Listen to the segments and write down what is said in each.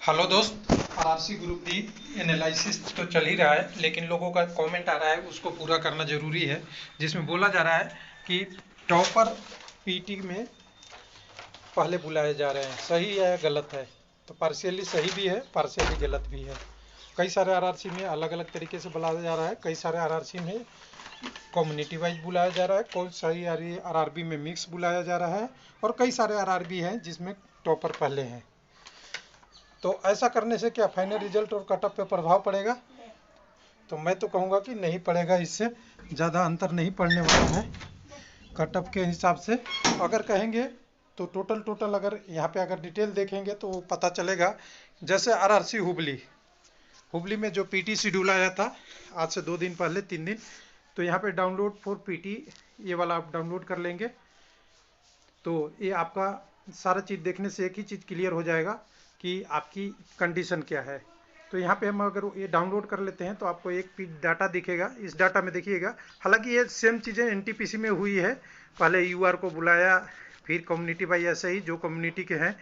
Hello दोस्त। RRC group D analysis तो चल ही रहा है, लेकिन लोगों का कमेंट आ रहा है, उसको पूरा करना जरूरी है। जिसमें बोला जा रहा है कि टॉपर पीटी में पहले बुलाए जा रहे हैं, सही है या गलत है? तो पार्शियली सही भी है, पार्शियली गलत भी है। कई सारे आरआरसी में अलग अलग तरीके से बुलाया जा रहा है, कई सारे आरआरसी में कम्युनिटी वाइज बुलाया जा रहा है, कई सारी आरआरबी में मिक्स बुलाया जा रहा है, और कई सारे आरआरबी हैं जिसमें टॉपर पहले हैं। तो ऐसा करने से क्या फाइनल रिजल्ट और कटअप पे प्रभाव पड़ेगा? तो मैं तो कहूँगा कि नहीं पड़ेगा, इससे ज़्यादा अंतर नहीं पड़ने वाला है कटअप के हिसाब से। अगर कहेंगे तो टोटल अगर यहाँ पे अगर डिटेल देखेंगे तो पता चलेगा। जैसे आरआरसी हुबली में जो पीटी शेड्यूल आया था आज से 2 दिन पहले 3 दिन, तो यहाँ पे डाउनलोड फॉर पीटी ये वाला आप डाउनलोड कर लेंगे तो ये आपका सारा चीज़ देखने से एक ही चीज़ क्लियर हो जाएगा कि आपकी कंडीशन क्या है। तो यहाँ पे हम अगर ये डाउनलोड कर लेते हैं तो आपको एक डाटा दिखेगा। इस डाटा में देखिएगा, हालांकि ये सेम चीज़ें एनटीपीसी में हुई है। पहले यूआर को बुलाया, फिर कम्युनिटी बाई ऐसे ही जो कम्युनिटी के हैं,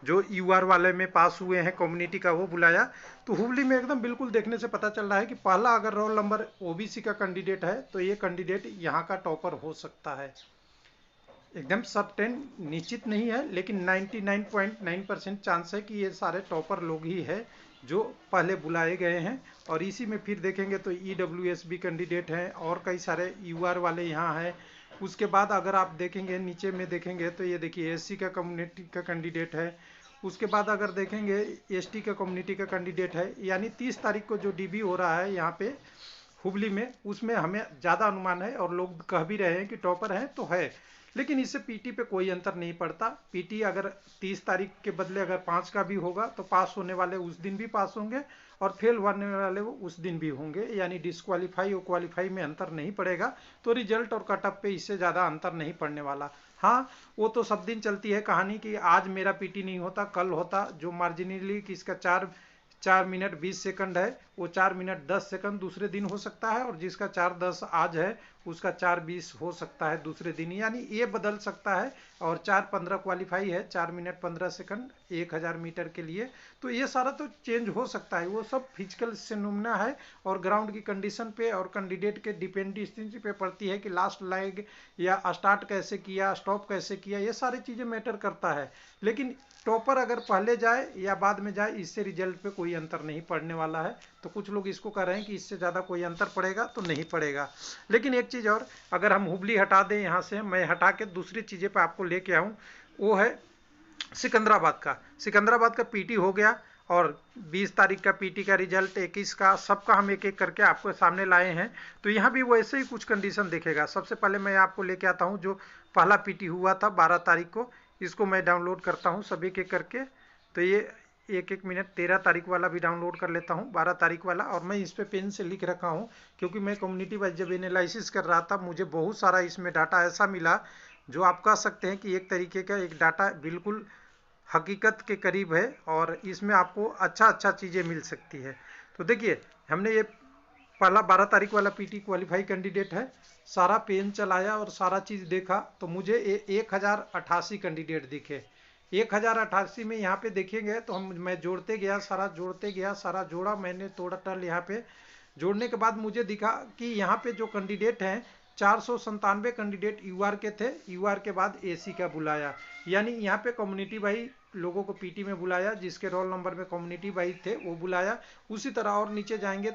जो यूआर वाले में पास हुए हैं कम्युनिटी का, वो बुलाया। तो हुबली में एकदम बिल्कुल देखने से पता चल रहा है कि पहला अगर रोल नंबर ओबीसी का कैंडिडेट है तो ये कैंडिडेट यहाँ का टॉपर हो सकता है। एकदम सर्टेन निश्चित नहीं है, लेकिन 99.9% चांस है कि ये सारे टॉपर लोग ही है जो पहले बुलाए गए हैं। और इसी में फिर देखेंगे तो ईडब्ल्यूएस भी कैंडिडेट हैं और कई सारे यूआर वाले यहाँ हैं। उसके बाद अगर आप देखेंगे नीचे में देखेंगे तो ये देखिए एससी का कम्युनिटी का कैंडिडेट है। उसके बाद अगर देखेंगे एसटी का कम्युनिटी का कैंडिडेट है। यानी 30 तारीख को जो डीबी हो रहा है यहाँ पे हुबली में, उसमें हमें ज़्यादा अनुमान है और लोग कह भी रहे हैं कि टॉपर हैं तो है। लेकिन इससे पीटी पे कोई अंतर नहीं पड़ता। पीटी अगर 30 तारीख के बदले अगर 5 का भी होगा तो पास होने वाले उस दिन भी पास होंगे और फेल होने वाले वो उस दिन भी होंगे। यानी डिसक्वालीफाई और क्वालिफाई में अंतर नहीं पड़ेगा। तो रिजल्ट और कटअप पे इससे ज़्यादा अंतर नहीं पड़ने वाला। हाँ, वो तो सब दिन चलती है कहानी कि आज मेरा पीटी नहीं होता कल होता। जो मार्जिनली किसका 4 मिनट 20 सेकंड है, वो 4 मिनट 10 सेकंड दूसरे दिन हो सकता है, और जिसका 4:10 आज है उसका 4:20 हो सकता है दूसरे दिन। यानी ये बदल सकता है। और 4:15 क्वालिफाई है, 4 मिनट 15 सेकंड 1000 मीटर के लिए। तो ये सारा तो चेंज हो सकता है, वो सब फिजिकल फिनोमेना है और ग्राउंड की कंडीशन पे और कैंडिडेट के डिपेंडेंसी पे पड़ती है कि लास्ट लेग या स्टार्ट कैसे किया, स्टॉप कैसे किया, ये सारी चीज़ें मैटर करता है। लेकिन टॉपर अगर पहले जाए या बाद में जाए, इससे रिजल्ट पे कोई अंतर नहीं पड़ने वाला है। तो कुछ लोग इसको कह रहे हैं कि इससे ज़्यादा कोई अंतर पड़ेगा, तो नहीं पड़ेगा। लेकिन एक चीज़ और, अगर हम हुबली हटा दें यहाँ से, मैं हटा के दूसरी चीज़ें पे आपको लेके आऊँ, वो है सिकंदराबाद का पीटी हो गया। और 20 तारीख का पीटी का रिजल्ट, 21 का, सबका हम एक एक करके आपको सामने लाए हैं। तो यहाँ भी वैसे ही कुछ कंडीशन देखेगा। सबसे पहले मैं आपको लेके आता हूँ जो पहला पीटी हुआ था 12 तारीख को। इसको मैं डाउनलोड करता हूँ सभी के करके। तो ये 1-1 मिनट 13 तारीख वाला भी डाउनलोड कर लेता हूँ, 12 तारीख वाला। और मैं इस पे पेन से लिख रखा हूँ क्योंकि मैं कम्युनिटी वाइज जब एनालिसिस कर रहा था, मुझे बहुत सारा इसमें डाटा ऐसा मिला जो आप कह सकते हैं कि एक तरीके का एक डाटा बिल्कुल हकीकत के करीब है, और इसमें आपको अच्छा चीज़ें मिल सकती है। तो देखिए, हमने ये पहला 12 तारीख वाला पीटी क्वालिफाई कैंडिडेट है, सारा पेन चलाया और सारा चीज़ देखा तो मुझे 1088 कैंडिडेट दिखे। 1088 में यहाँ पे देखेंगे तो मैं जोड़ते गया, सारा जोड़ा मैंने टोटल। यहाँ पे जोड़ने के बाद मुझे दिखा कि यहाँ पे जो कैंडिडेट हैं 497 कैंडिडेट यूआर के थे। यूआर के बाद एसी का बुलाया, यानी यहाँ पे कम्युनिटी भाई लोगों को पीटी में बुलाया, जिसके रोल नंबर में कम्युनिटी भाई थे वो बुलाया। उसी तरह और नीचे जाएंगे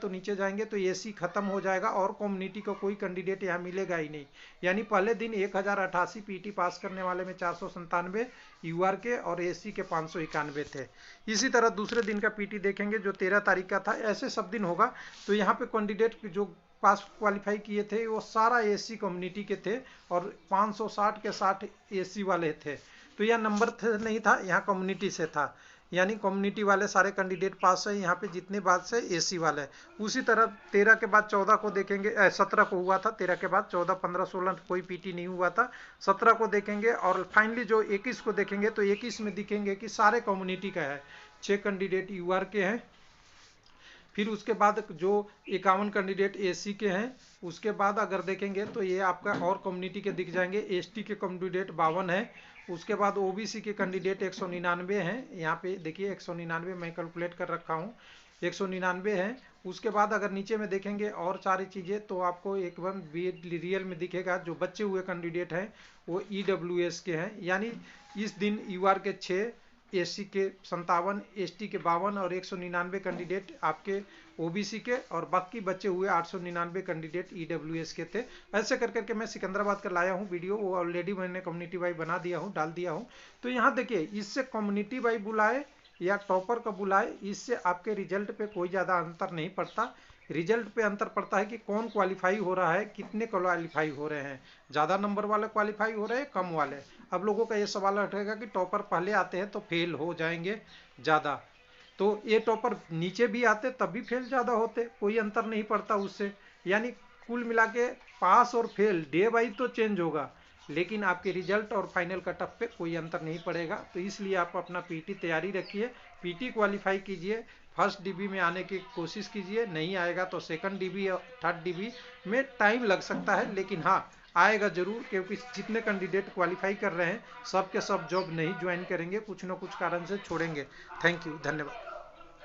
तो एसी खत्म हो जाएगा और कम्युनिटी को कोई कैंडिडेट यहाँ मिलेगा ही नहीं। यानी पहले दिन 1088 पीटी पास करने वाले में 497 यूआर के और एसी के 591 थे। इसी तरह दूसरे दिन का पीटी देखेंगे जो 13 तारीख का था। ऐसे सब दिन होगा। तो यहाँ पे कैंडिडेट जो पास क्वालिफाई किए थे वो सारा एसी कम्युनिटी के थे और 560 के 60 एसी वाले थे। तो यह नंबर नहीं था, यहाँ कम्युनिटी से था। यानी कम्युनिटी वाले सारे कैंडिडेट पास है यहाँ पे, जितने बाद से एसी वाले। उसी तरह 13 के बाद 14 को देखेंगे, 17 को हुआ था, 13 के बाद 14, 15, 16 कोई पीटी नहीं हुआ था। 17 को देखेंगे और फाइनली जो 21 को देखेंगे तो 21 में दिखेंगे कि सारे कम्युनिटी का है, 6 कैंडिडेट यूआर के हैं। फिर उसके बाद जो 51 कैंडिडेट एसी के हैं। उसके बाद अगर देखेंगे तो ये आपका और कम्युनिटी के दिख जाएंगे। एसटी के कैंडिडेट 52 है। उसके बाद ओबीसी के कैंडिडेट 199 हैं, यहाँ पे देखिए 199 मैं कैलकुलेट कर रखा हूँ, 199 हैं। उसके बाद अगर नीचे में देखेंगे और सारी चीज़ें तो आपको एकदम रियल में दिखेगा। जो बचे हुए कैंडिडेट हैं वो ईडब्ल्यूएस के हैं, यानी इस दिन यूआर के 6, एससी के 57, एसटी के 52 और 199 कैंडिडेट आपके ओबीसी के, और बाकी बचे हुए 899 कैंडिडेट ईडब्ल्यूएस के थे। ऐसे कर करके मैं सिकंदराबाद का लाया हूँ वीडियो, वो ऑलरेडी मैंने कम्युनिटी वाइज बना दिया हूँ, डाल दिया हूँ। तो यहाँ देखिए, इससे कम्युनिटी वाइज बुलाए या टॉपर का बुलाए, इससे आपके रिजल्ट पे कोई ज़्यादा अंतर नहीं पड़ता। रिजल्ट पे अंतर पड़ता है कि कौन क्वालिफाई हो रहा है, कितने क्वालिफाई हो रहे हैं, ज़्यादा नंबर वाले क्वालिफाई हो रहे हैं, कम वाले। अब लोगों का ये सवाल उठेगा कि टॉपर पहले आते हैं तो फेल हो जाएंगे ज़्यादा, तो ये टॉपर नीचे भी आते तब भी फेल ज़्यादा होते, कोई अंतर नहीं पड़ता उससे। यानी कुल मिला के पास और फेल डे वाइज तो चेंज होगा, लेकिन आपके रिजल्ट और फाइनल कट ऑफ पे कोई अंतर नहीं पड़ेगा। तो इसलिए आप अपना पीटी तैयारी रखिए, पीटी क्वालिफाई कीजिए, फर्स्ट डीबी में आने की कोशिश कीजिए, नहीं आएगा तो सेकंड डीबी और थर्ड डीबी में टाइम लग सकता है, लेकिन हाँ आएगा जरूर, क्योंकि जितने कैंडिडेट क्वालिफाई कर रहे हैं सब के सब जॉब नहीं ज्वाइन करेंगे, कुछ ना कुछ कारण से छोड़ेंगे। थैंक यू, धन्यवाद।